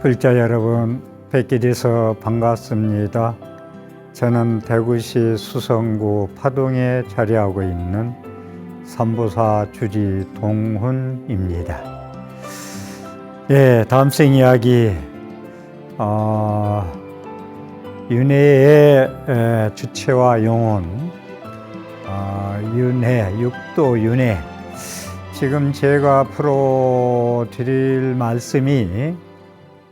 불자 여러분, 뵙게 돼서 반갑습니다. 저는 대구시 수성구 파동에 자리하고 있는 삼보사 주지 동훈입니다. 다음 생 이야기, 윤회의 주체와 영혼, 윤회, 육도 윤회. 지금 제가 앞으로 드릴 말씀이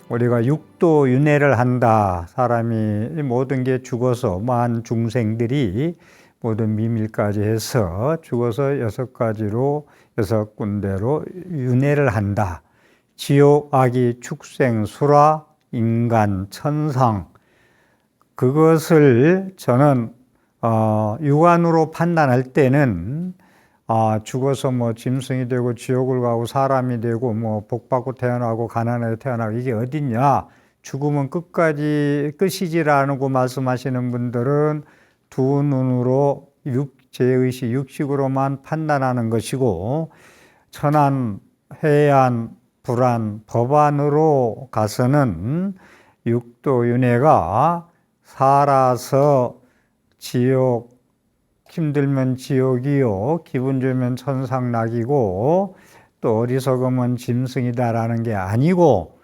우리가 육도 윤회를 한다. 사람이 모든 게 죽어서 만 중생들이 모든 미밀까지 해서 죽어서 여섯 군데로 윤회를 한다. 지옥, 악이, 축생, 수라, 인간, 천상. 그것을 저는 육안으로 판단할 때는 죽어서 짐승이 되고 지옥을 가고 사람이 되고 복받고 태어나고 가난하게 태어나고 이게 어딨냐. 죽으면 끝이지라고 말씀하시는 분들은 두 눈으로 제의식 육식으로만 판단하는 것이고, 천안, 해안, 불안, 법안으로 가서는 육도 윤회가 살아서 지옥, 힘들면 지옥이요, 기분 좋으면 천상락이고, 또 어리석으면 짐승이다라는 게 아니고,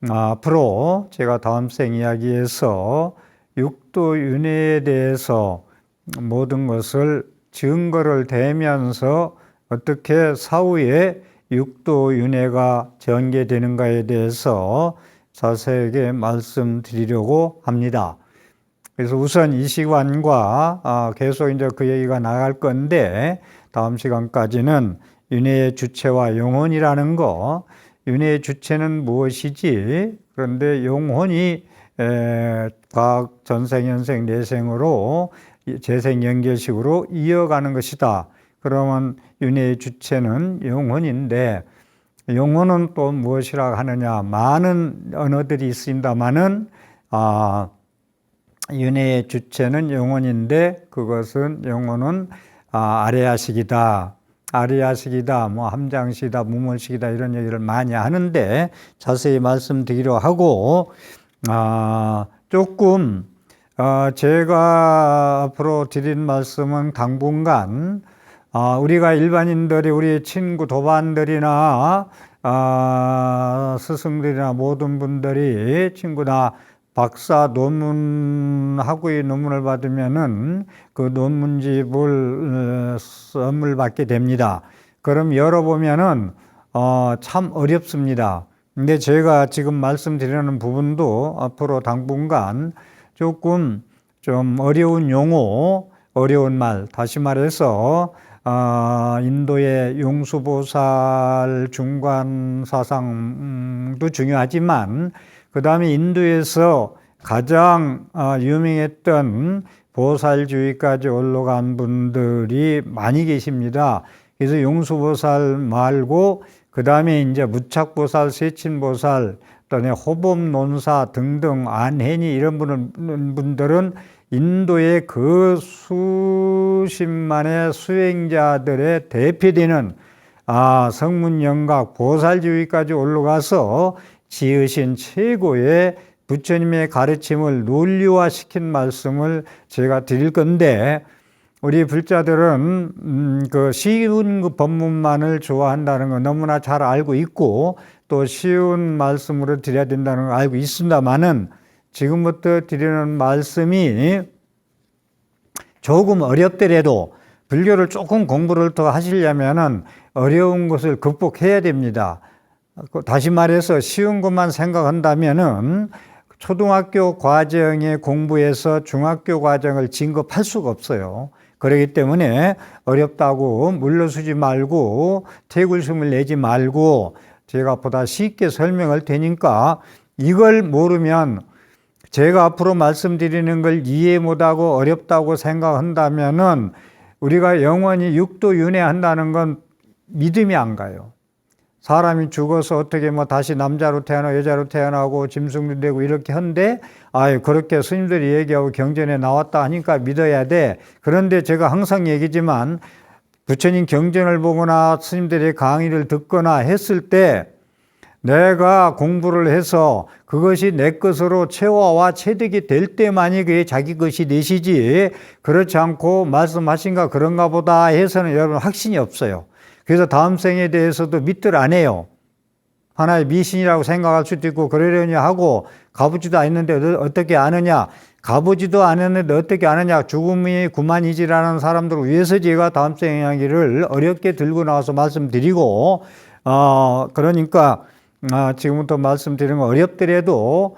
앞으로 제가 다음 생 이야기에서 육도 윤회에 대해서 모든 것을 증거를 대면서 어떻게 사후에 육도 윤회가 전개되는가에 대해서 자세하게 말씀드리려고 합니다. 그래서 우선 이 시간과 계속 이제 그 얘기가 나갈 건데, 다음 시간까지는 윤회의 주체와 영혼이라는 거, 윤회의 주체는 무엇이지? 그런데 영혼이 과학 전생, 현생, 내생으로 재생, 연결식으로 이어가는 것이다. 그러면 윤회의 주체는 영혼인데, 영혼은 또 무엇이라 하느냐? 많은 언어들이 있습니다만은 윤회의 주체는 영혼인데, 그것은 영혼은 아레아식이다, 함장식이다, 무물식이다, 이런 얘기를 많이 하는데 자세히 말씀드리려 하고, 조금 제가 앞으로 드린 말씀은 당분간 우리가 일반인들이, 우리 친구 도반들이나 스승들이나 모든 분들이 친구나 박사 논문, 학위의 논문을 받으면은 그 논문집을 선물 받게 됩니다. 그럼 열어보면은 참 어렵습니다. 근데 제가 지금 말씀드리는 부분도 앞으로 당분간 조금 좀 어려운 용어, 어려운 말, 다시 말해서 인도의 용수보살 중관 사상도 중요하지만, 그 다음에 인도에서 가장 유명했던 보살주의까지 올라간 분들이 많이 계십니다. 그래서 용수보살 말고 그 다음에 이제 무착보살, 세친보살, 또는 호법논사 등등 안해니 이런 분들은 인도의 그 수십만의 수행자들의 대표되는 성문영각 보살주의까지 올라가서 지으신 최고의 부처님의 가르침을 논리화시킨 말씀을 제가 드릴 건데, 우리 불자들은 그 쉬운 그 법문만을 좋아한다는 거 너무나 잘 알고 있고, 또 쉬운 말씀으로 드려야 된다는 걸 알고 있습니다만은, 지금부터 드리는 말씀이 조금 어렵더라도 불교를 조금 공부를 더 하시려면은 어려운 것을 극복해야 됩니다. 다시 말해서 쉬운 것만 생각한다면은 초등학교 과정의 공부에서 중학교 과정을 진급할 수가 없어요. 그렇기 때문에 어렵다고 물러서지 말고 태굴숨을 내지 말고, 제가 보다 쉽게 설명할 테니까 이걸 모르면, 제가 앞으로 말씀드리는 걸 이해 못하고 어렵다고 생각한다면은 우리가 영원히 육도 윤회한다는 건 믿음이 안 가요. 사람이 죽어서 어떻게 다시 남자로 태어나고 여자로 태어나고 짐승도 되고 이렇게 한데, 그렇게 스님들이 얘기하고 경전에 나왔다 하니까 믿어야 돼. 그런데 제가 항상 얘기지만, 부처님 경전을 보거나 스님들의 강의를 듣거나 했을 때 내가 공부를 해서 그것이 내 것으로 체화와 체득이 될 때만이 그게 자기 것이 되시지, 그렇지 않고 말씀하신가 그런가 보다 해서는 여러분 확신이 없어요. 그래서 다음 생에 대해서도 믿들 안 해요. 하나의 미신이라고 생각할 수도 있고 그러려니 하고, 가보지도 않았는데 어떻게 아느냐, 가보지도 않았는데 어떻게 아느냐, 죽음이 구만이지라는 사람들을 위해서 제가 다음 생 이야기를 어렵게 들고 나와서 말씀드리고, 그러니까 지금부터 말씀드리는 거 어렵더라도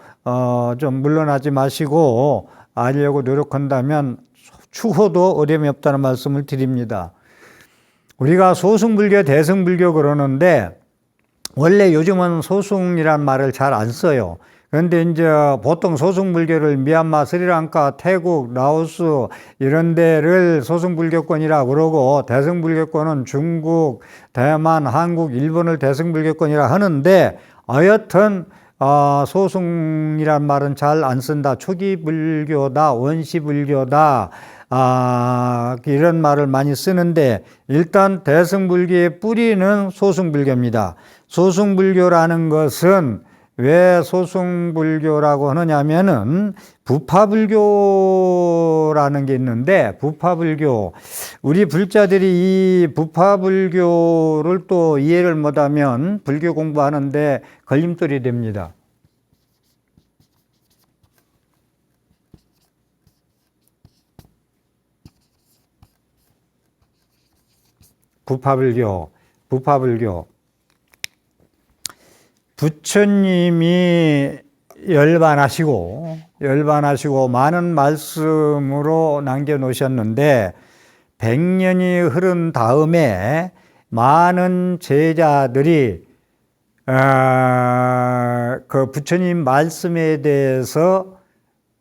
좀 물러나지 마시고 알려고 노력한다면 추호도 어려움이 없다는 말씀을 드립니다. 우리가 소승불교, 대승불교 그러는데 원래 요즘은 소승이란 말을 잘 안 써요. 그런데 이제 보통 소승불교를 미얀마, 스리랑카, 태국, 라오스 이런 데를 소승불교권이라 그러고, 대승불교권은 중국, 대만, 한국, 일본을 대승불교권이라 하는데, 하여튼 소승이란 말은 잘 안 쓴다. 초기 불교다, 원시 불교다, 이런 말을 많이 쓰는데, 일단 대승불교의 뿌리는 소승불교입니다. 소승불교라는 것은 왜 소승불교라고 하느냐면은 부파불교라는 게 있는데, 부파불교, 우리 불자들이 이 부파불교를 또 이해를 못하면 불교 공부하는데 걸림돌이 됩니다. 부파불교. 부처님이 열반하시고 많은 말씀으로 남겨놓으셨는데, 100년이 흐른 다음에 많은 제자들이 그 부처님 말씀에 대해서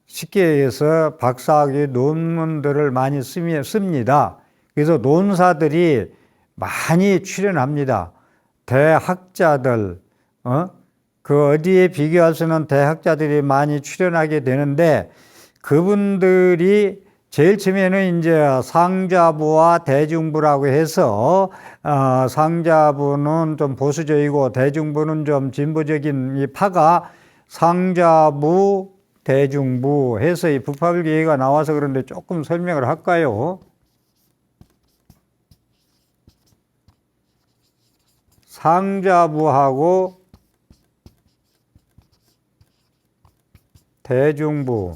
쉽게 해서 박사학위 논문들을 많이 씁니다. 그래서 논사들이 많이 출연합니다. 대학자들, 그 어디에 비교할 수 있는 대학자들이 많이 출연하게 되는데, 그분들이 제일 처음에는 이제 상자부와 대중부라고 해서, 상자부는 좀 보수적이고 대중부는 좀 진보적인 이 파가 상자부, 대중부 해서 이 부파불교 얘기가 나와서 그런데 조금 설명을 할까요? 상자부하고 대중부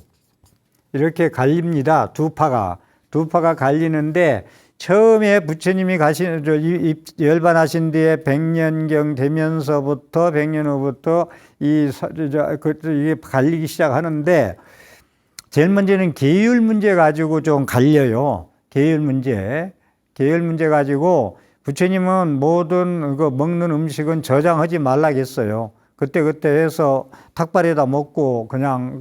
이렇게 갈립니다. 두 파가 갈리는데, 처음에 부처님이 열반하신 뒤에 100년경 되면서부터 100년 후부터 이게 갈리기 시작하는데, 제일 먼저는 계율 문제 가지고 좀 갈려요. 계율 문제 가지고 부처님은 모든 그 먹는 음식은 저장하지 말라겠어요. 그때 해서 탁발에다 먹고 그냥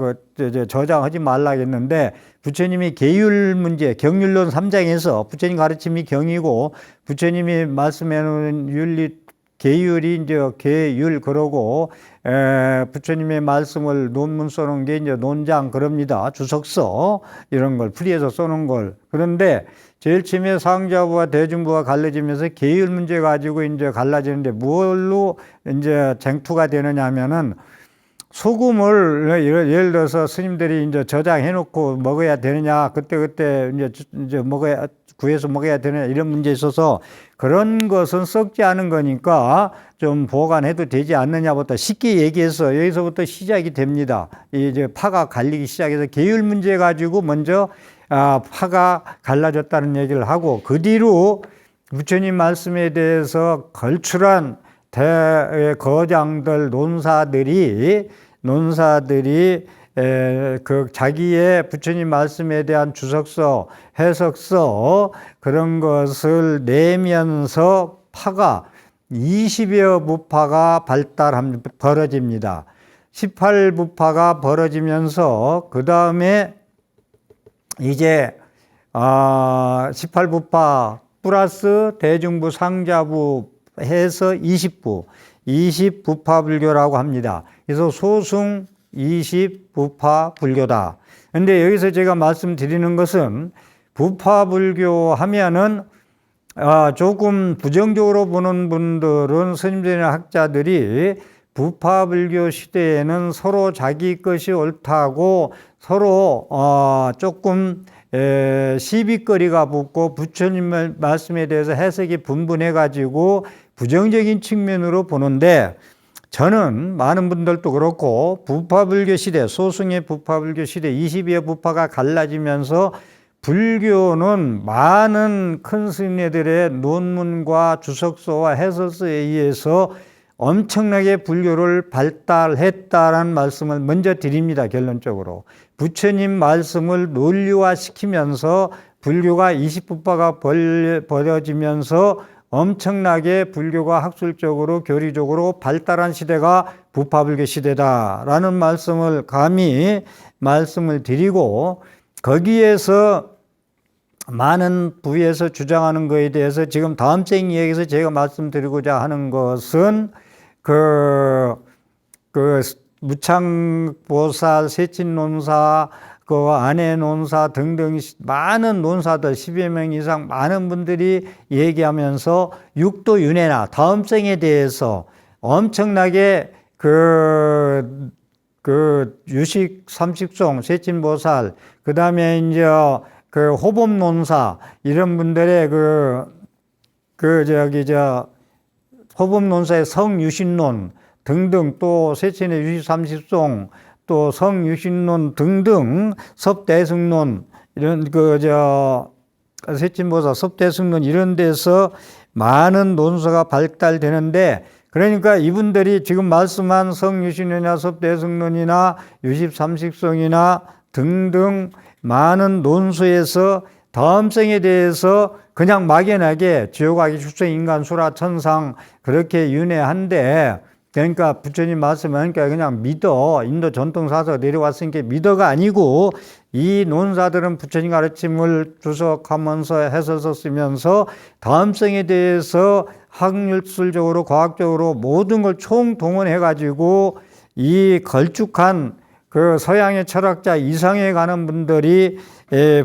저장하지 말라겠는데, 부처님이 계율 문제, 경율론 3장에서 부처님 가르침이 경이고 부처님이 말씀해 놓은 윤리, 계율이 이제 계율 그러고, 부처님의 말씀을 논문 써놓은 게 이제 논장 그럽니다. 주석서 이런 걸 풀이해서 써놓은 걸. 그런데 제일 처음에 상자부와 대중부가 갈라지면서 계율 문제 가지고 이제 갈라지는데, 뭘로 이제 쟁투가 되느냐 하면은, 소금을 예를 들어서 스님들이 이제 저장해 놓고 먹어야 되느냐, 그때 이제 구해서 먹어야 되느냐, 이런 문제에 있어서 그런 것은 썩지 않은 거니까 좀 보관해도 되지 않느냐부터 쉽게 얘기해서 여기서부터 시작이 됩니다. 이제 파가 갈리기 시작해서 계율 문제 가지고 먼저 파가 갈라졌다는 얘기를 하고, 그 뒤로 부처님 말씀에 대해서 걸출한 거장들, 논사들이 그 자기의 부처님 말씀에 대한 주석서, 해석서 그런 것을 내면서 파가 20여 부파가 벌어집니다. 18부파가 벌어지면서 그 다음에 이제 18부파 플러스 대중부, 상자부 해서 20부파 불교라고 합니다. 그래서 소승 20부파 불교다. 근데 여기서 제가 말씀드리는 것은, 부파 불교 하면은 조금 부정적으로 보는 분들은, 스님들이나 학자들이 부파불교 시대에는 서로 자기 것이 옳다고 서로 조금 시비거리가 붙고 부처님 말씀에 대해서 해석이 분분해가지고 부정적인 측면으로 보는데, 저는 많은 분들도 그렇고 부파불교 시대, 소승의 부파불교 시대 20여 부파가 갈라지면서 불교는 많은 큰 스님들의 논문과 주석서와 해설서에 의해서 엄청나게 불교를 발달했다라는 말씀을 먼저 드립니다. 결론적으로 부처님 말씀을 논리화시키면서 불교가 20부파가 벌어지면서 엄청나게 불교가 학술적으로 교리적으로 발달한 시대가 부파불교 시대다라는 말씀을 감히 말씀을 드리고, 거기에서 많은 부에서 주장하는 것에 대해서 지금 다음 장 이야기에서 제가 말씀드리고자 하는 것은 무창보살, 세친논사, 안해논사 등등 많은 논사들 10여 명 이상 많은 분들이 얘기하면서 육도윤회나 다음생에 대해서 엄청나게 유식 삼식송, 세친보살, 그 다음에 이제 호법논사, 이런 분들의 호법논사의 성유신론 등등, 또 세친의 유식삼식송, 또 성유신론 등등, 섭대승론, 이런 세친보살 섭대승론 이런 데서 많은 논서가 발달되는데, 그러니까 이분들이 지금 말씀한 성유신론이나 섭대승론이나 유식삼식송이나 등등 많은 논서에서 다음생에 대해서 그냥 막연하게 지옥아기 축생 인간 수라 천상 그렇게 윤회한데, 그러니까 부처님 말씀하니까 그냥 믿어, 인도 전통사서 내려왔으니까 믿어가 아니고, 이 논사들은 부처님 가르침을 주석하면서 해설서 쓰면서 다음생에 대해서 학술적으로 과학적으로 모든 걸 총동원해 가지고 이 걸쭉한 서양의 철학자 이상에 가는 분들이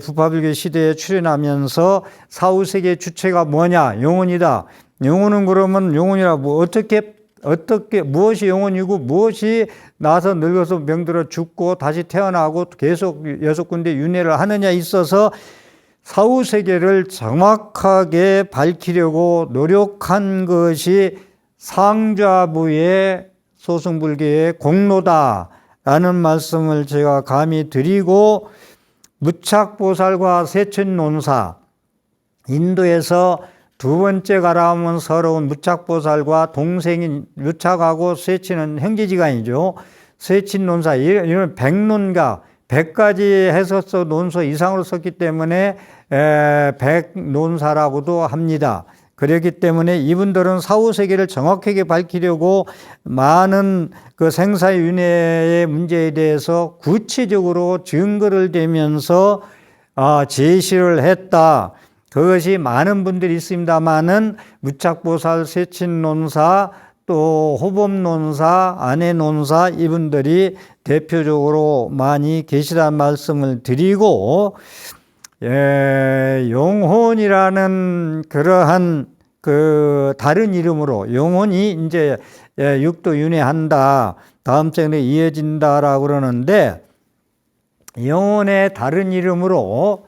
부파불교 시대에 출현하면서 사후세계의 주체가 뭐냐? 영혼이다. 영혼은 그러면 영혼이라 어떻게 무엇이 영혼이고 무엇이 나서 늙어서 병들어 죽고 다시 태어나고 계속 6군데 윤회를 하느냐에 있어서 사후세계를 정확하게 밝히려고 노력한 것이 상좌부의 소승불교의 공로다라는 말씀을 제가 감히 드리고, 무착보살과 세친논사, 인도에서 두 번째 가라면 서러운 무착보살과 동생인 무착하고 세친은 형제지간이죠. 세친논사, 이런 백론가, 100가지 해설서 논서 이상으로 썼기 때문에 백논사라고도 합니다. 그렇기 때문에 이분들은 사후세계를 정확하게 밝히려고 많은 생사윤회의 문제에 대해서 구체적으로 증거를 대면서 제시를 했다. 그것이 많은 분들이 있습니다만은 무착보살, 세친논사, 또 호법논사, 안해논사, 이분들이 대표적으로 많이 계시다는 말씀을 드리고, 용혼이라는 그러한 다른 이름으로 영혼이 이제 육도윤회한다, 다음 생에 이어진다라고 그러는데, 영혼의 다른 이름으로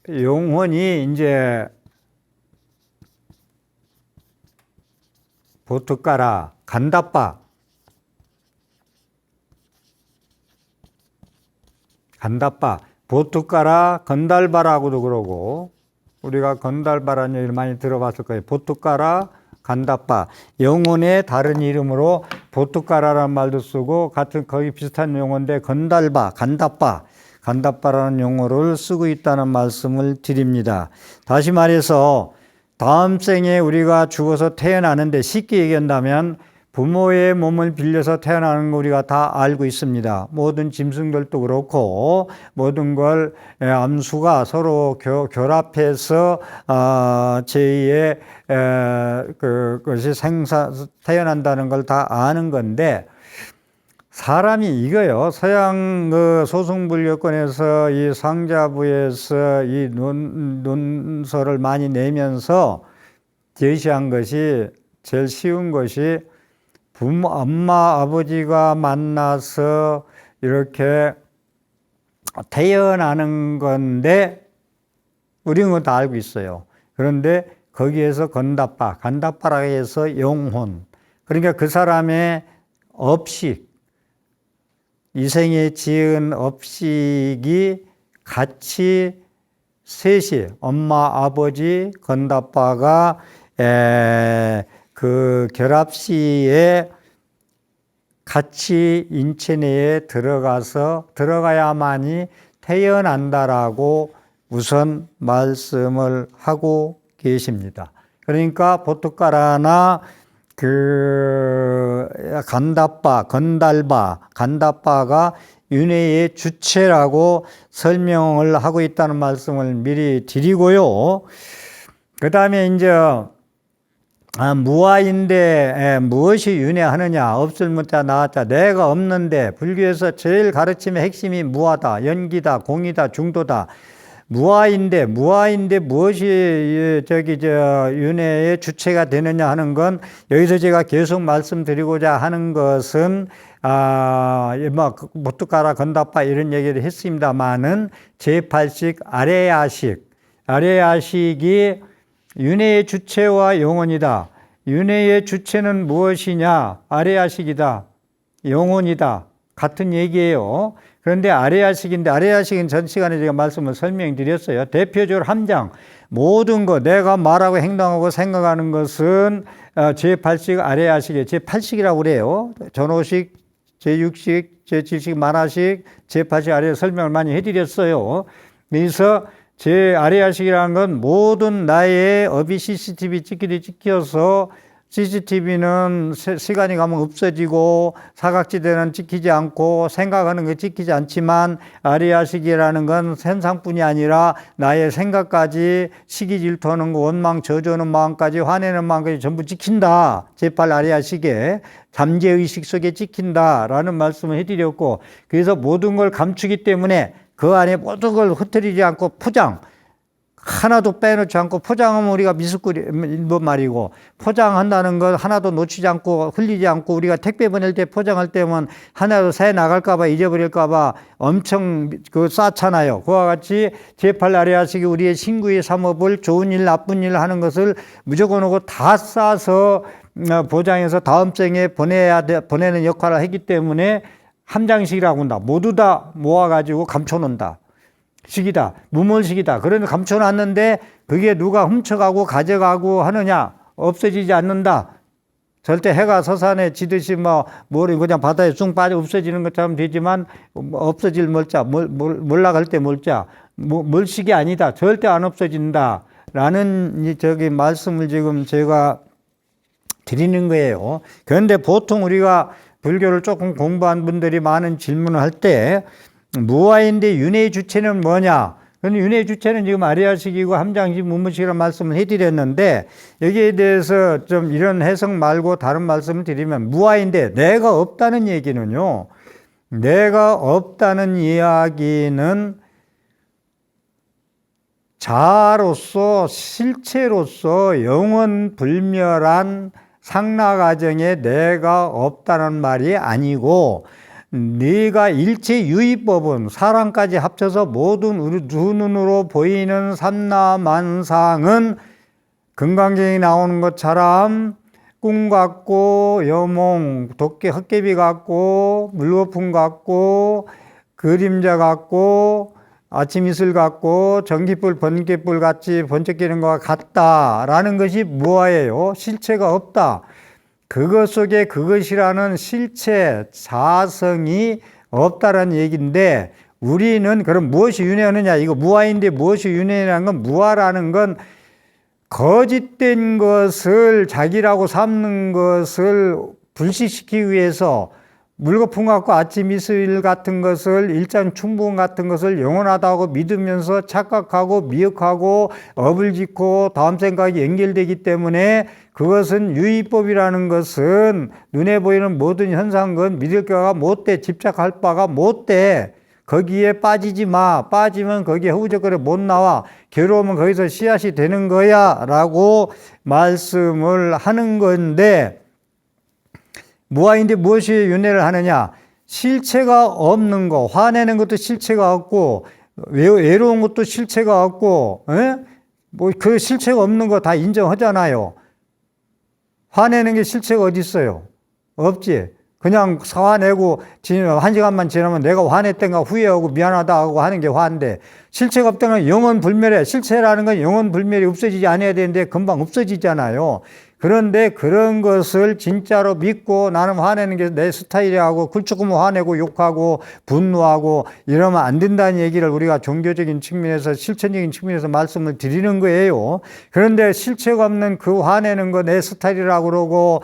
영혼이 이제 보트가라, 간다빠, 보트가라, 건달바라고도 그러고, 우리가 건달바라는 얘기를 많이 들어봤을 거예요. 보트가라, 간다빠, 영혼의 다른 이름으로 보트가라라는 말도 쓰고, 같은 거기 비슷한 용어인데 건달바, 간다빠라는 용어를 쓰고 있다는 말씀을 드립니다. 다시 말해서 다음 생에 우리가 죽어서 태어나는데, 쉽게 얘기한다면 부모의 몸을 빌려서 태어나는 거 우리가 다 알고 있습니다. 모든 짐승들도 그렇고 모든 걸 암수가 서로 결합해서 제2의 그것이 태어난다는 걸 다 아는 건데, 사람이 이거요. 서양 그 소승불교권에서 이 상자부에서 이 논서를 많이 내면서 제시한 것이 제일 쉬운 것이 엄마, 아버지가 만나서 이렇게 태어나는 건데 우리는 그건 다 알고 있어요. 그런데 거기에서 간다빠라고 해서 영혼. 그러니까 그 사람의 업식, 이생에 지은 업식이 같이 셋이 엄마, 아버지, 건다빠가 그 결합시에 같이 인체 내에 들어가야만이 태어난다라고 우선 말씀을 하고 계십니다. 그러니까 포트가라나 그 간다빠가 윤회의 주체라고 설명을 하고 있다는 말씀을 미리 드리고요. 그 다음에 이제 무아인데 무엇이 윤회하느냐? 없을 무자 나왔자. 내가 없는데 불교에서 제일 가르침의 핵심이 무아다, 연기다, 공이다, 중도다. 무아인데 무엇이 윤회의 주체가 되느냐 하는 건 여기서 제가 계속 말씀드리고자 하는 것은 모뚜까라 건다빠 이런 얘기를 했습니다만은 제8식 아레야식이 윤회의 주체와 영혼이다. 윤회의 주체는 무엇이냐? 아레야식이다. 영혼이다. 같은 얘기예요. 그런데 아레야식은 전 시간에 제가 말씀을 설명드렸어요. 대표적으로 함장. 모든 것, 내가 말하고 행동하고 생각하는 것은 제8식 아레야식이에요. 제8식이라고 그래요. 전호식, 제6식, 제7식 만화식, 제8식 아레야 설명을 많이 해드렸어요. 그래서 아레야식이라는 건 모든 나의 업이 CCTV 찍혀서 CCTV는 시간이 가면 없어지고 사각지대는 찍히지 않고 생각하는 게 찍히지 않지만 아레야식이라는 건 현상뿐이 아니라 나의 생각까지 시기 질투하는 거, 원망, 저주하는 마음까지, 화내는 마음까지 전부 찍힌다. 제8 아레야식에 잠재의식 속에 찍힌다라는 말씀을 해드렸고, 그래서 모든 걸 감추기 때문에 그 안에 모든 걸 흩어지지 않고 하나도 빼놓지 않고, 포장하면 우리가 미숫가루 일본 말이고, 포장한다는 건 하나도 놓치지 않고 흘리지 않고, 우리가 택배 보낼 때 포장할 때면 하나도 새 나갈까봐 잊어버릴까봐 엄청 쌓잖아요. 그와 같이 제8 아레야식이 우리의 신구의 삼업을 좋은 일 나쁜 일 하는 것을 무조건 오고 다 싸서 보장해서 다음 생에 보내는 역할을 하기 때문에 함장식이라고 한다. 모두 다 모아가지고 감춰놓는다. 식이다. 무물식이다. 그런데 감춰놨는데 그게 누가 훔쳐가고 가져가고 하느냐? 없어지지 않는다. 절대 해가 서산에 지듯이 그냥 바다에 쑥 빠져 없어지는 것처럼 되지만 없어질 멀자, 몰락할 때 멀자, 멀식이 아니다. 절대 안 없어진다. 라는 말씀을 지금 제가 드리는 거예요. 그런데 보통 우리가 불교를 조금 공부한 분들이 많은 질문을 할 때 무아인데 윤회의 주체는 뭐냐? 그런데 윤회의 주체는 지금 아레야식이고 함장식, 무무식이라는 말씀을 해드렸는데 여기에 대해서 좀 이런 해석 말고 다른 말씀을 드리면 무아인데 내가 없다는 얘기는요. 내가 없다는 이야기는 자아로서 실체로서 영원불멸한 상락과정에 내가 없다는 말이 아니고 네가 일체 유의법은 사람까지 합쳐서 모든 우리 두 눈으로 보이는 삼라만상은 금강경이 나오는 것처럼 꿈 같고 여몽, 도깨, 헛개비 같고 물거품 같고 그림자 같고 아침 이슬 같고 전기불, 번개불 같이 번쩍이는 것과 같다라는 것이 무아예요. 실체가 없다. 그것 속에 그것이라는 실체, 자성이 없다라는 얘기인데 우리는 그럼 무엇이 윤회하느냐? 이거 무아인데 무엇이 윤회라는 건 무아라는 건 거짓된 것을 자기라고 삼는 것을 불식시키기 위해서 물거품 같고 아침 이슬 같은 것을 일장 충분 같은 것을 영원하다고 믿으면서 착각하고 미혹하고 업을 짓고 다음 생각이 연결되기 때문에 그것은 유의법이라는 것은 눈에 보이는 모든 현상은 믿을 거가 못돼, 집착할 바가 못돼. 거기에 빠지지 마. 빠지면 거기에 허우적거려 못 나와. 괴로우면 거기서 씨앗이 되는 거야 라고 말씀을 하는 건데, 무아인데 무엇이 윤회를 하느냐? 실체가 없는 거, 화내는 것도 실체가 없고, 외로운 것도 실체가 없고, 뭐 그 실체가 없는 거 다 인정하잖아요. 화내는 게 실체가 어디 있어요? 없지. 그냥 화내고 한 시간만 지나면 내가 화냈던가 후회하고 미안하다 하고 하는 게 화인데, 실체가 없다는 건 영원불멸해. 실체라는 건 영원불멸이 없어지지 않아야 되는데 금방 없어지잖아요. 그런데 그런 것을 진짜로 믿고 나는 화내는 게 내 스타일이라고 굴조금 화내고 욕하고 분노하고 이러면 안 된다는 얘기를 우리가 종교적인 측면에서 실천적인 측면에서 말씀을 드리는 거예요. 그런데 실체가 없는 그 화내는 거 내 스타일이라고 그러고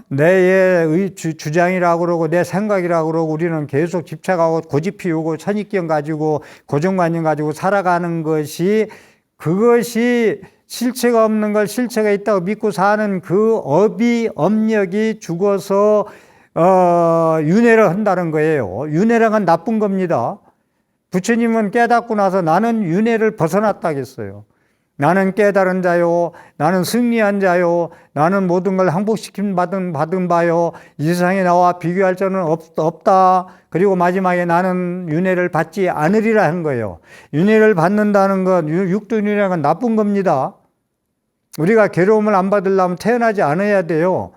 내 주장이라고 그러고 내 생각이라고 그러고 우리는 계속 집착하고 고집 피우고 선입견 가지고 고정관념 가지고 살아가는 것이, 그것이 실체가 없는 걸 실체가 있다고 믿고 사는 그 업력이 죽어서 윤회를 한다는 거예요. 윤회란 건 나쁜 겁니다. 부처님은 깨닫고 나서 나는 윤회를 벗어났다겠어요. 나는 깨달은 자요, 나는 승리한 자요, 나는 모든 걸 항복시킴 받은 바요, 이 세상에 나와 비교할 자는 없다. 그리고 마지막에 나는 윤회를 받지 않으리라 한 거예요. 윤회를 받는다는 건, 육도윤회라는 건 나쁜 겁니다. 우리가 괴로움을 안 받으려면 태어나지 않아야 돼요.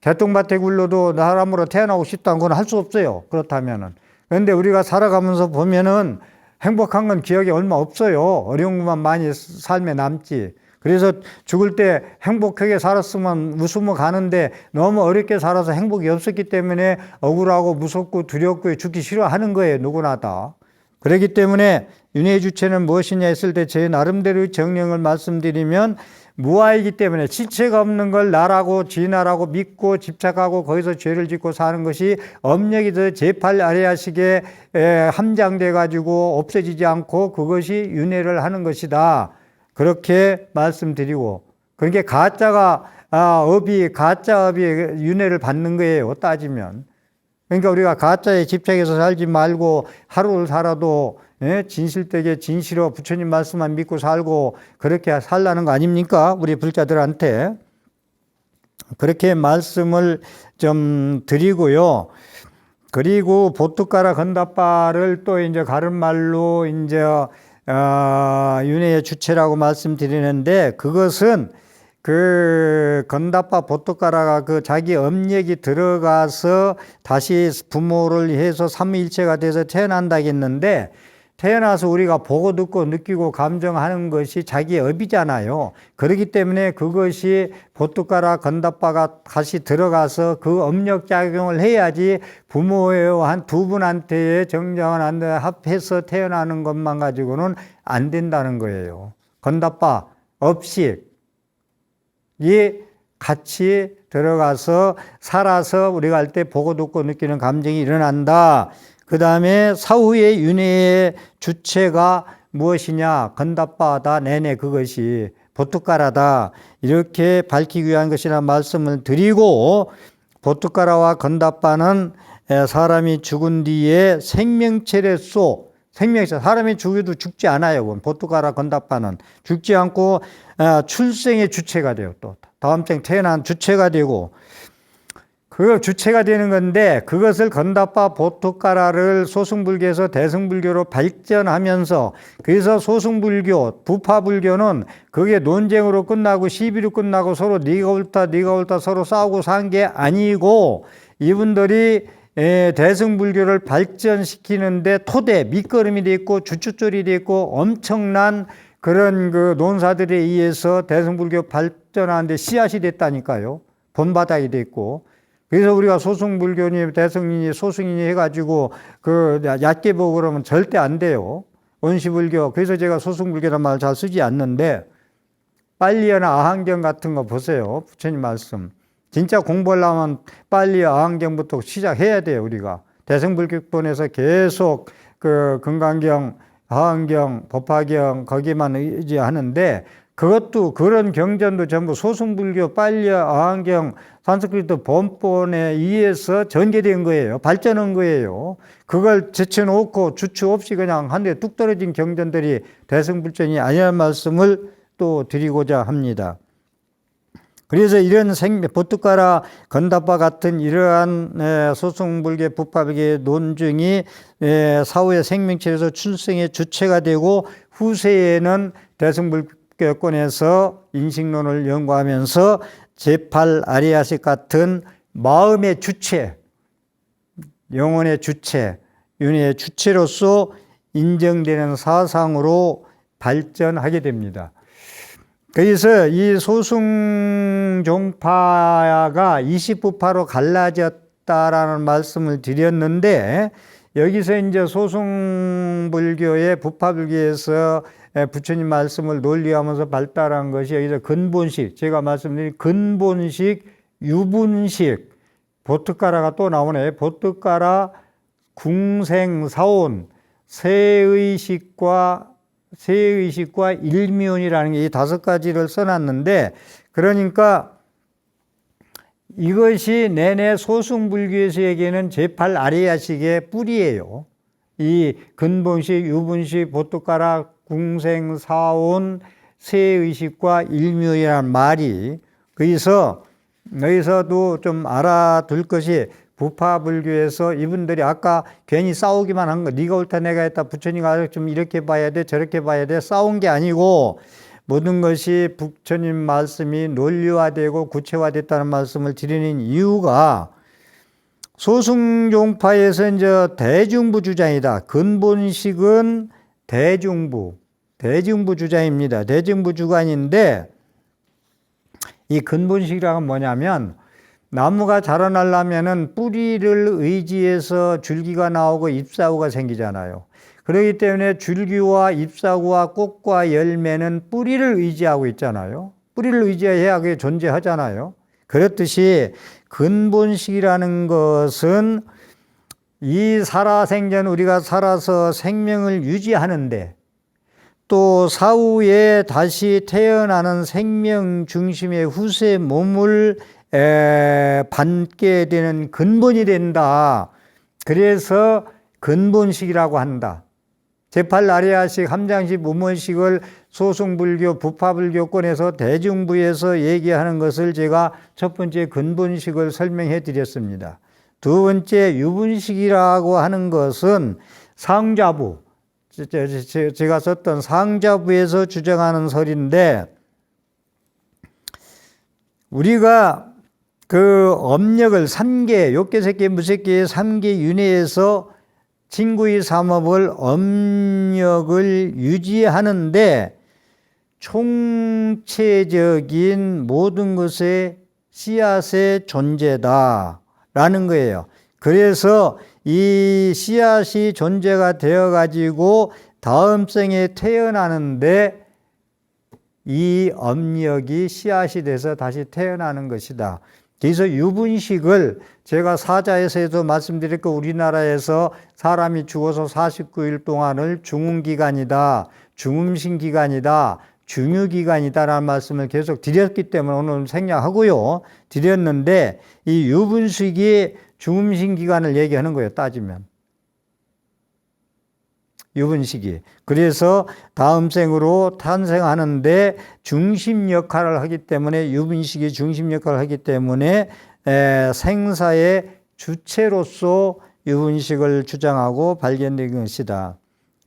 개똥밭에 굴러도 사람으로 태어나고 싶다는 건 할 수 없어요. 그렇다면은. 그런데 우리가 살아가면서 보면은 행복한 건 기억이 얼마 없어요. 어려운 것만 많이 삶에 남지. 그래서 죽을 때 행복하게 살았으면 웃으며 가는데 너무 어렵게 살아서 행복이 없었기 때문에 억울하고 무섭고 두렵고 죽기 싫어하는 거예요. 누구나 다. 그렇기 때문에 윤회의 주체는 무엇이냐 했을 때 제 나름대로의 정령을 말씀드리면, 무아이기 때문에 실체가 없는 걸 나라고 진화라고 믿고 집착하고 거기서 죄를 짓고 사는 것이 업력이 더 제8아리아식에 함장돼 가지고 없어지지 않고 그것이 윤회를 하는 것이다. 그렇게 말씀드리고, 그러니까 가짜 업이 윤회를 받는 거예요. 따지면. 그러니까 우리가 가짜에 집착해서 살지 말고 하루를 살아도 진실되게 진실로 부처님 말씀만 믿고 살고 그렇게 살라는 거 아닙니까? 우리 불자들한테. 그렇게 말씀을 좀 드리고요. 그리고 보뚜까라 건다빠를 또 이제 다른 말로 이제 윤회의 주체라고 말씀드리는데, 그것은 그 건다빠 보뚜까라가 그 자기 업력이 들어가서 다시 부모를 해서 삼위일체가 돼서 태어난다겠는데, 태어나서 우리가 보고 듣고 느끼고 감정하는 것이 자기 업이잖아요. 그렇기 때문에 그것이 보뚜까라 건다빠가 다시 들어가서 그 업력작용을 해야지 부모의 한 두 분한테 정정한 합해서 태어나는 것만 가지고는 안 된다는 거예요. 건다빠 업식이 같이 들어가서 살아서 우리가 할 때 보고 듣고 느끼는 감정이 일어난다. 그 다음에 사후의 윤회의 주체가 무엇이냐? 건다빠다. 내내 그것이 보뚜까라다. 이렇게 밝히기 위한 것이라 말씀을 드리고, 보뚜까라와 건다빠는 사람이 죽은 뒤에 생명체로서, 사람이 죽어도 죽지 않아요. 보뚜까라 건다빠는 죽지 않고 출생의 주체가 돼요. 또 다음 생 태어난 주체가 되고, 그 주체가 되는 건데, 그것을 건다빠 보뚜까라를 소승불교에서 대승불교로 발전하면서, 그래서 소승불교, 부파불교는 그게 논쟁으로 끝나고 시비로 끝나고 서로 네가 옳다 서로 싸우고 산 게 아니고, 이분들이 대승불교를 발전시키는데 토대, 밑거름이 돼 있고 주춧돌이 돼 있고 엄청난 그런 그 논사들에 의해서 대승불교 발전하는데 씨앗이 됐다니까요. 본바닥이 됐고. 그래서 우리가 소승불교니 대승이니 소승이니 해가지고 그 얕게 보고 그러면 절대 안 돼요. 원시불교. 그래서 제가 소승불교라는 말을 잘 쓰지 않는데, 빨리어나 아한경 같은 거 보세요. 부처님 말씀. 진짜 공부하려면 빨리 어학경부터 시작해야 돼요, 우리가. 대승불교권에서 계속 그 금강경, 하한경, 법화경 거기만 의지하는데 그것도 그런 경전도 전부 소승불교, 빨리 어학경, 산스크리트 본본에 의해서 전개된 거예요. 발전한 거예요. 그걸 제쳐놓고 주체 없이 그냥 한 대 뚝 떨어진 경전들이 대승불전이 아니라는 말씀을 또 드리고자 합니다. 그래서 이런 보특가라 건답과 같은 이러한 소승불교, 부파불교의 논증이 사후의 생명체에서 출생의 주체가 되고 후세에는 대승불교권에서 인식론을 연구하면서 제8 아리아식 같은 마음의 주체, 영혼의 주체, 윤회의 주체로서 인정되는 사상으로 발전하게 됩니다. 그래서 이 소승종파가 20부파로 갈라졌다라는 말씀을 드렸는데 여기서 이제 소승불교의 부파불교에서 부처님 말씀을 논리하면서 발달한 것이 여기서 근본식, 제가 말씀드린 근본식, 유분식, 보특가라가 또 나오네. 보특가라, 궁생사온, 세의식과 일미온이라는 게 이 5가지를 써놨는데, 그러니까 이것이 내내 소승불교에서 얘기하는 제8 아리아식의 뿌리예요. 이 근본식, 유분식, 보특가라, 궁생사온, 세의식과 일미온이라는 말이, 그래서 여기서도 좀 알아둘 것이 부파불교에서 이분들이 아까 괜히 싸우기만 한 거, 네가 옳다 내가 했다, 부처님과 좀 이렇게 봐야 돼 저렇게 봐야 돼 싸운 게 아니고 모든 것이 부처님 말씀이 논리화되고 구체화됐다는 말씀을 드리는 이유가 소승종파에서 이제 대중부 주장이다. 근본식은 대중부 주장입니다. 대중부 주관인데 이 근본식이라는 뭐냐면 나무가 자라나려면은 뿌리를 의지해서 줄기가 나오고 잎사구가 생기잖아요. 그렇기 때문에 줄기와 잎사구와 꽃과 열매는 뿌리를 의지하고 있잖아요. 뿌리를 의지해야 그게 존재하잖아요. 그렇듯이 근본식이라는 것은 이 살아생전 우리가 살아서 생명을 유지하는데 또 사후에 다시 태어나는 생명 중심의 후세 몸을 받게 되는 근본이 된다. 그래서 근본식이라고 한다. 제8 아리아식, 함장식, 무문식을 소승불교, 부파불교권에서 대중부에서 얘기하는 것을 제가 첫 번째 근본식을 설명해 드렸습니다. 두 번째 유분식이라고 하는 것은 상좌부, 제가 썼던 상좌부에서 주장하는 설인데 우리가 그 업력을 3개, 욕계색계, 무색계의 3개 윤회에서 진구의 삼업을 업력을 유지하는데 총체적인 모든 것의 씨앗의 존재다라는 거예요. 그래서 이 씨앗이 존재가 되어가지고 다음 생에 태어나는데 이 업력이 씨앗이 돼서 다시 태어나는 것이다. 그래서 유분식을 제가 사자에서도 말씀드렸고 우리나라에서 사람이 죽어서 49일 동안을 중음기간이다, 중음신기간이다, 중유기간이다라는 말씀을 계속 드렸기 때문에 오늘 생략하고요. 드렸는데 이 유분식이 중음신기간을 얘기하는 거예요. 따지면. 유분식이. 그래서 다음 생으로 탄생하는데 중심 역할을 하기 때문에 유분식이 중심 역할을 하기 때문에 생사의 주체로서 유분식을 주장하고 발견된 것이다.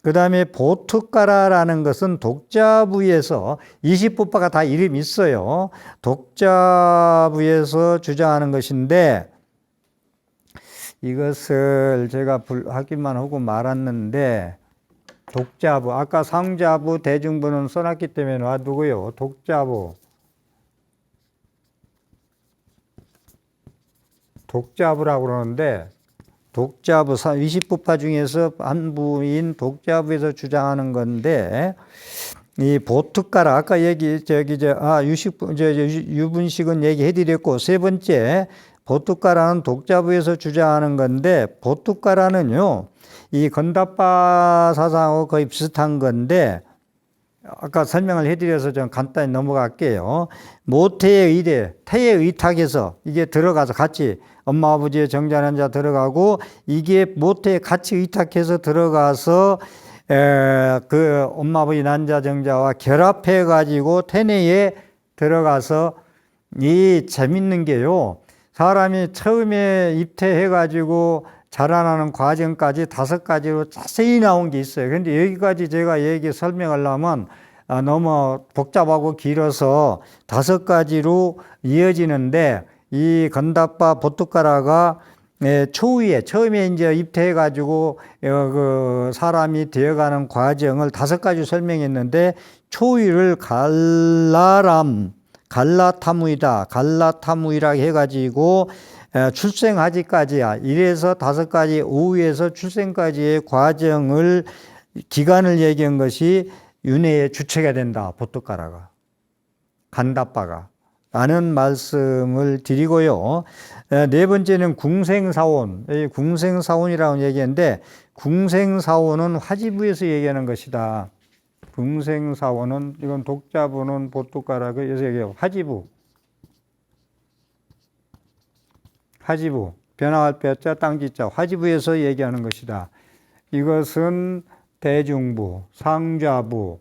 그 다음에 보특가라라는 것은 독자부에서 20부파가 다 이름이 있어요. 독자부에서 주장하는 것인데 이것을 제가 하기만 하고 말았는데 독자부, 아까 상자부, 대중부는 써놨기 때문에 놔두고요. 독자부라고 그러는데 독자부 20부파 중에서 한 부인 독자부에서 주장하는 건데 이 보특가라 아까 유분식은 얘기해드렸고, 세 번째 보특가라는 독자부에서 주장하는 건데, 보특가라는요 이 건답바 사상하고 거의 비슷한 건데, 아까 설명을 해드려서 좀 간단히 넘어갈게요. 모태의 의대, 태의 의탁에서 이게 들어가서 같이 엄마 아버지의 정자는 자 들어가고, 이게 모태에 같이 의탁해서 들어가서 그 엄마 아버지 난자 정자와 결합해 가지고 태내에 들어가서, 이 재밌는 게요, 사람이 처음에 입퇴해 가지고 자라나는 과정까지 5가지로 자세히 나온 게 있어요. 그런데 여기까지 제가 설명하려면 너무 복잡하고 길어서 5가지로 이어지는데, 이 건답바 보특가라가 초위에 처음에 이제 입퇴해 가지고 그 사람이 되어가는 과정을 5가지 설명했는데, 초위를 갈라타무이라 해가지고 출생하기까지야 1에서 5가지, 오후에서 출생까지의 과정을, 기간을 얘기한 것이 윤회의 주체가 된다, 보특가라가, 간답바가 라는 말씀을 드리고요. 네 번째는 궁생사원, 궁생사원이라고 얘기했는데, 궁생사원은 화지부에서 얘기하는 것이다. 궁생사원은, 이건 독자부는 보특가라고 해서 얘기해요. 화지부, 변화할 뼈자 땅지자, 화지부에서 얘기하는 것이다. 이것은 대중부, 상좌부,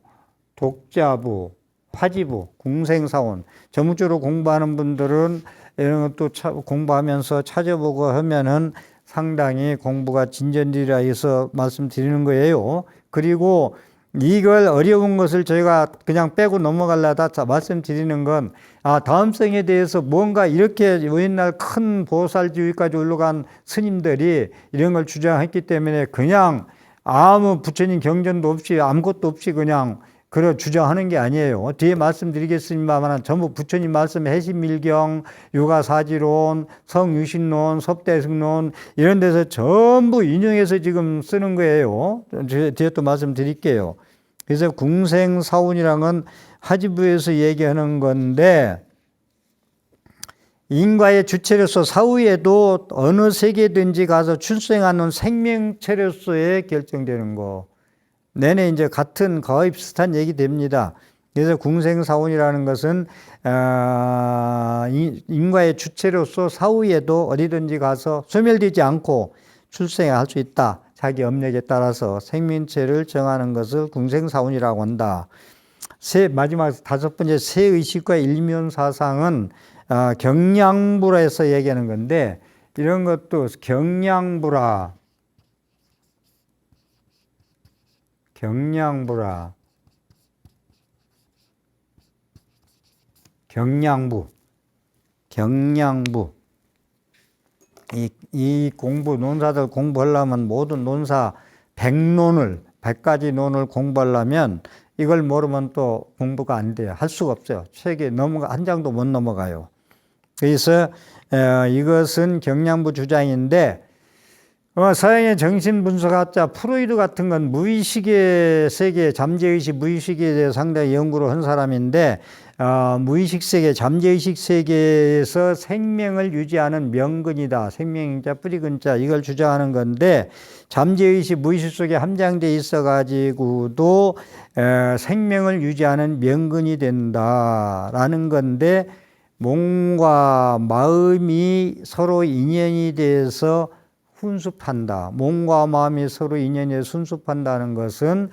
독자부, 화지부, 궁생사원. 전문적으로 공부하는 분들은 이런 것도 공부하면서 찾아보고 하면은 상당히 공부가 진전되리라 해서 말씀드리는 거예요. 그리고 이걸 어려운 것을 저희가 그냥 빼고 넘어가려다 말씀드리는 건, 다음성에 대해서 뭔가 이렇게 옛날 큰 보살주의까지 올라간 스님들이 이런 걸 주장했기 때문에 그냥 아무 부처님 경전도 없이 아무것도 없이 그냥 그런 주장하는 게 아니에요. 뒤에 말씀드리겠습니다만 전부 부처님 말씀, 해심밀경, 유가사지론, 성유신론, 섭대승론 이런 데서 전부 인용해서 지금 쓰는 거예요. 뒤에 또 말씀드릴게요. 그래서 궁생사원이라는 건 화지부에서 얘기하는 건데, 인과의 주체로서 사후에도 어느 세계든지 가서 출생하는 생명체로서의 결정되는 거. 내내 이제 같은 거의 비슷한 얘기 됩니다. 그래서 궁생사원이라는 것은 인과의 주체로서 사후에도 어디든지 가서 소멸되지 않고 출생할 수 있다. 자기 업력에 따라서 생명체를 정하는 것을 궁생사원이라고 한다. 마지막 5번째 세의식과 일면사상은 경량부라 해서 얘기하는 건데, 이런 것도 경량부라. 이 공부, 논사들 공부하려면 모든 논사 100가지 논을 공부하려면 이걸 모르면 또 공부가 안 돼요. 할 수가 없어요. 책에 한 장도 못 넘어가요. 그래서 이것은 경량부 주장인데, 서양의 정신분석학자 프로이드 같은 건 무의식의 세계, 잠재의식, 무의식에 대해 상당히 연구를 한 사람인데, 무의식 세계, 잠재의식 세계에서 생명을 유지하는 명근이다. 생명자, 뿌리근자, 이걸 주장하는 건데, 잠재의식, 무의식 속에 함장되어 있어가지고도 생명을 유지하는 명근이 된다라는 건데, 몸과 마음이 서로 인연이 돼서 훈습한다. 몸과 마음이 서로 인연에 훈습한다는 것은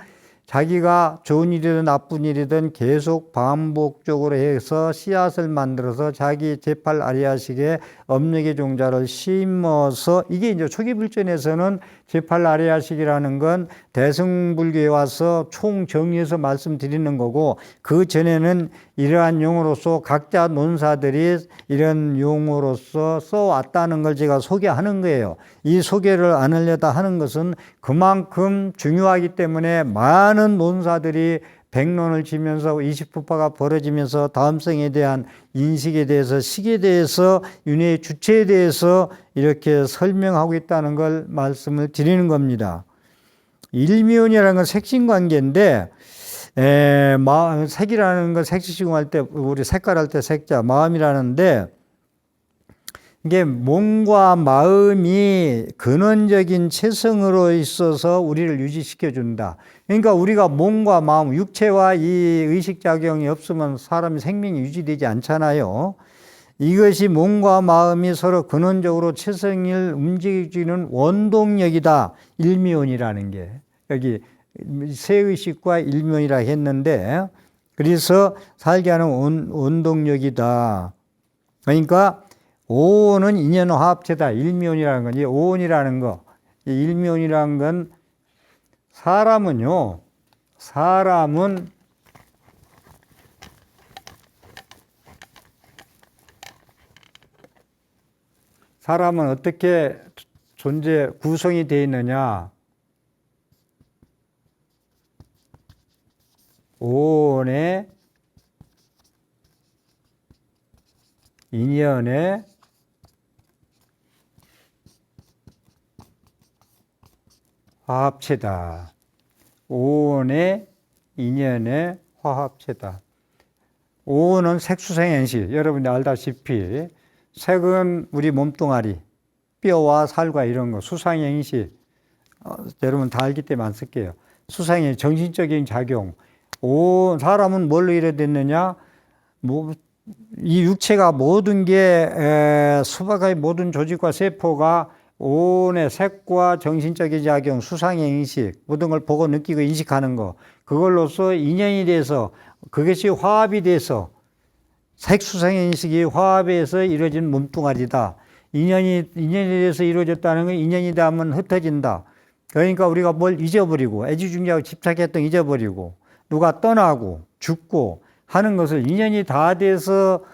자기가 좋은 일이든 나쁜 일이든 계속 반복적으로 해서 씨앗을 만들어서 자기 제8 아리야식의 업력의 종자를 심어서, 이게 이제 초기 불전에서는 제8 아리야식이라는 건 대승불교에 와서 총 정리해서 말씀드리는 거고, 그 전에는 이러한 용어로서 각자 논사들이 이런 용어로서 써왔다는 걸 제가 소개하는 거예요. 이 소개를 안 하려다 하는 것은 그만큼 중요하기 때문에 많은 논사들이 백론을 지면서 20부파가 벌어지면서 다음성에 대한 인식에 대해서, 식에 대해서, 윤회의 주체에 대해서 이렇게 설명하고 있다는 걸 말씀을 드리는 겁니다. 일미원이라는 건 색신관계인데, 색이라는 거 색시공할 때 우리 색깔할 때 색자 마음이라는데 이게 몸과 마음이 근원적인 체성으로 있어서 우리를 유지시켜 준다. 그러니까 우리가 몸과 마음, 육체와 이 의식작용이 없으면 사람의 생명이 유지되지 않잖아요. 이것이 몸과 마음이 서로 근원적으로 체성을 움직이는 원동력이다. 일미원이라는 게. 여기 세의식과 일미원이라 했는데, 그래서 살게 하는 원동력이다. 그러니까 오온은 인연화합체다. 일미원이라는 건, 이 오온이라는 거, 이 일미원이라는 건 사람은 어떻게 구성이 되어 있느냐? 오온의 인연의 화합체다. 오온의 인연의 화합체다. 오온은 색수생행시. 여러분들 알다시피 색은 우리 몸뚱아리, 뼈와 살과 이런 거, 수상행시. 여러분 다 알기 때문에 안 쓸게요. 수상행 정신적인 작용. 사람은 뭘로 이루어졌느냐? 이 육체가 모든 게 수박의 모든 조직과 세포가 오온의 색과 정신적인 작용, 수상행식 모든 걸 보고 느끼고 인식하는 거, 그걸로써 인연이 돼서 그것이 화합이 돼서 색수상행식이 화합해서 이루어진 몸뚱아리다. 인연이 돼서 이루어졌다는 건 인연이 닿으면 흩어진다. 그러니까 우리가 뭘 잊어버리고 애지중지하고 집착했던 잊어버리고 누가 떠나고 죽고 하는 것을 인연이 다 돼서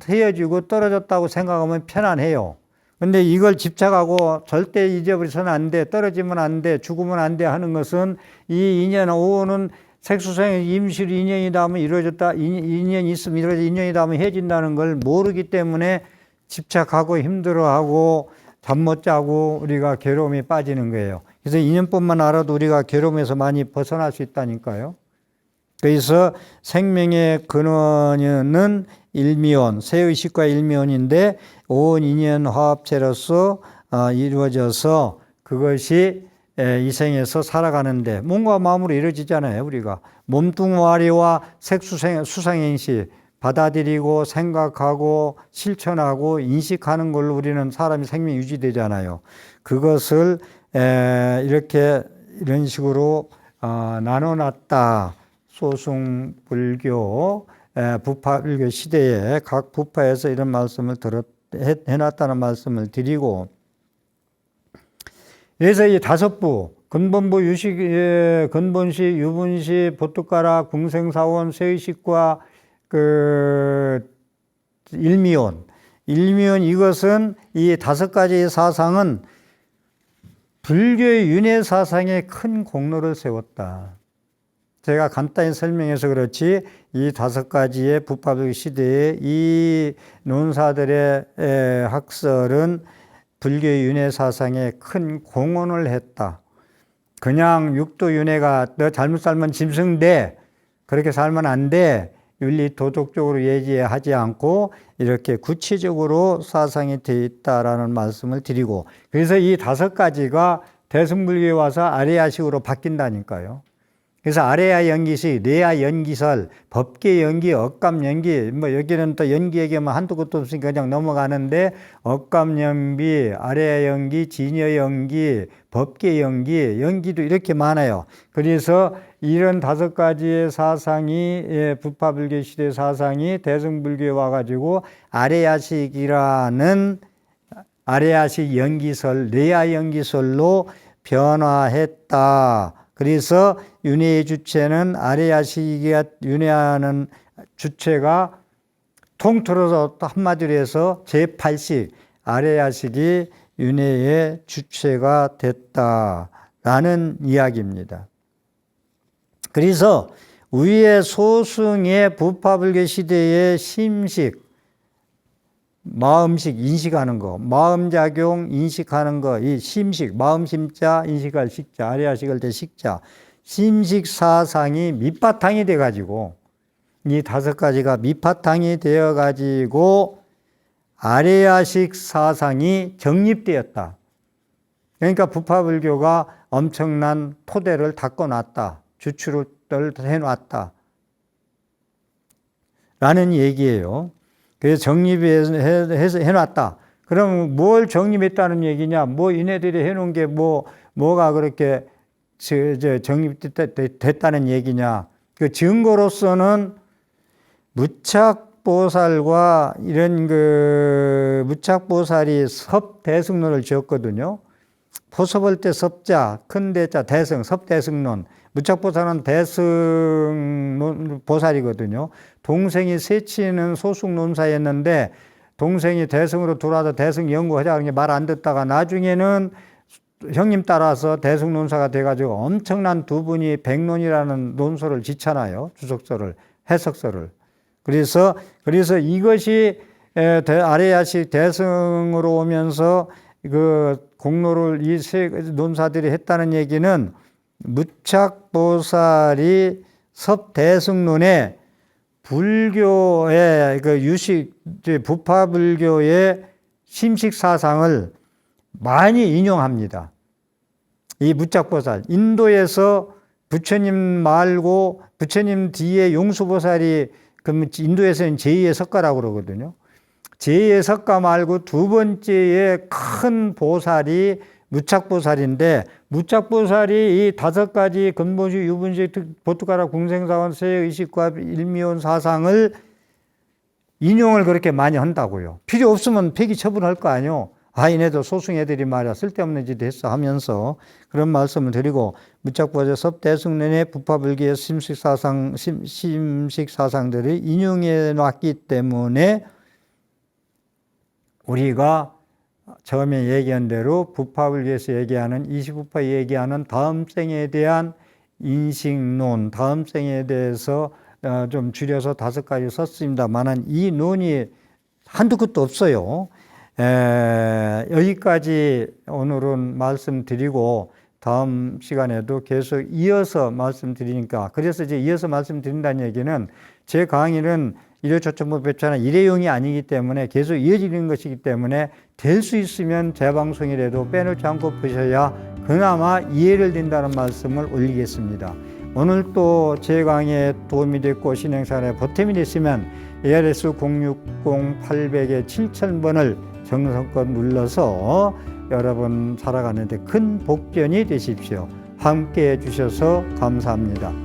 헤어지고 떨어졌다고 생각하면 편안해요. 근데 이걸 집착하고 절대 잊어버려서는 안 돼, 떨어지면 안 돼, 죽으면 안 돼 하는 것은 이 인연, 오온은 색수생의 임실 인연이 닿으면 이루어졌다, 인연이 있으면 이루어져, 인연이 닿으면 헤어진다는 걸 모르기 때문에 집착하고 힘들어하고 잠 못 자고 우리가 괴로움에 빠지는 거예요. 그래서 인연법만 알아도 우리가 괴로움에서 많이 벗어날 수 있다니까요. 그래서 생명의 근원은 일미원, 세의식과 일미원인데 오온 인연 화합체로서 이루어져서 그것이 이 생에서 살아가는데 몸과 마음으로 이루어지잖아요. 우리가 몸뚱아리와 수상행시 받아들이고 생각하고 실천하고 인식하는 걸로 우리는 사람이 생명이 유지되잖아요. 그것을 이런 식으로 나눠놨다. 소승불교, 부파불교 시대에 각 부파에서 이런 말씀을 해놨다는 말씀을 드리고, 그래서 이 다섯 부, 근본부, 근본시, 유분시, 보뚜가라, 궁생사원, 세의식과 일미원 이것은 이 다섯 가지의 사상은 불교의 윤회 사상에 큰 공로를 세웠다. 제가 간단히 설명해서 그렇지 이 다섯 가지의 부파불교 시대에 이 논사들의 학설은 불교의 윤회 사상에 큰 공헌을 했다. 그냥 육도윤회가 너 잘못 살면 짐승돼, 그렇게 살면 안 돼, 윤리 도덕적으로 예지하지 않고 이렇게 구체적으로 사상이 되어 있다라는 말씀을 드리고, 그래서 이 다섯 가지가 대승불교에 와서 아레야식으로 바뀐다니까요. 그래서 아레야 연기식, 레야 연기설, 법계 연기, 억감 연기, 여기는 또 연기 얘기하면 한두 것도 없으니까 그냥 넘어가는데, 억감 연기, 아레야 연기, 진여 연기, 법계 연기도 이렇게 많아요. 그래서 이런 다섯 가지의 사상이, 부파불교 시대 사상이 대승불교에 와가지고 아레야식이라는 아레야식 연기설, 레야 연기설로 변화했다. 그래서 윤회의 주체는 아레야식이 윤회하는 주체가 통틀어서 한마디로 해서 제8식 아레야식이 윤회의 주체가 됐다라는 이야기입니다. 그래서 위의 소승의 부파불교 시대의 심식, 마음식, 인식하는 거, 마음작용, 인식하는 거, 이 심식, 마음심자, 인식할 식자, 아레야식을 대 식자, 심식사상이 밑바탕이 돼가지고 이 5가지가 밑바탕이 되어가지고 아레야식 사상이 정립되었다. 그러니까 부파불교가 엄청난 토대를 닦아놨다. 주출을 해놨다. 라는 얘기예요. 그래서 정립해놨다. 그럼 뭘 정립했다는 얘기냐? 뭐 이네들이 해놓은 게 뭐가 그렇게 정립됐다는 얘기냐? 그 증거로서는 무착보살과 이런 무착보살이 섭대승론을 지었거든요. 포섭할 때 섭자, 큰 대자, 대승, 섭대승론. 무착보살은 대승 보살이거든요. 동생이 세치는 소승론사였는데 동생이 대승으로 들어와서 대승 연구하자는 게 말 안 듣다가 나중에는 형님 따라서 대승론사가 돼가지고 엄청난 두 분이 백론이라는 논서를 지잖아요. 주석서를, 해석서를. 그래서 이것이 아레야식 대승으로 오면서 그 공로를 이 세 논사들이 했다는 얘기는 무착보살이 섭대승론에 불교의 부파불교의 심식사상을 많이 인용합니다. 이 무착보살, 인도에서 부처님 말고 부처님 뒤에 용수보살이 인도에서는 제2의 석가라고 그러거든요. 제2의 석가 말고 두 번째의 큰 보살이 무착보살인데 무착보살이 이 5가지 근본식, 유분식, 보트가라, 궁생사원, 세의식과 일미원 사상을 인용을 그렇게 많이 한다고요. 필요 없으면 폐기 처분할 거 아니에요. 이네도 소승 애들이 말이야 쓸데없는 짓 했어 하면서 그런 말씀을 드리고 무착보살 섭대승론의 부파불교의 심식사상들이 인용해 놨기 때문에 우리가 처음에 얘기한 대로 부파불교에서 얘기하는 이시부파 얘기하는 다음 생에 대한 인식론, 다음 생에 대해서 좀 줄여서 5가지 썼습니다만은 이 논이 한두 끝도 없어요. 여기까지 오늘은 말씀드리고 다음 시간에도 계속 이어서 말씀드리니까 그래서 이제 이어서 말씀드린다는 얘기는 제 강의는 일요초점법배차는 일회용이 아니기 때문에 계속 이어지는 것이기 때문에 될 수 있으면 재방송이라도 빼놓지 않고 보셔야 그나마 이해를 된다는 말씀을 올리겠습니다. 오늘 또 제 강의에 도움이 됐고 신행사에 보탬이 됐으면 ARS 060-800에 7000번을 정성껏 눌러서 여러분 살아가는데 큰 복전이 되십시오. 함께 해주셔서 감사합니다.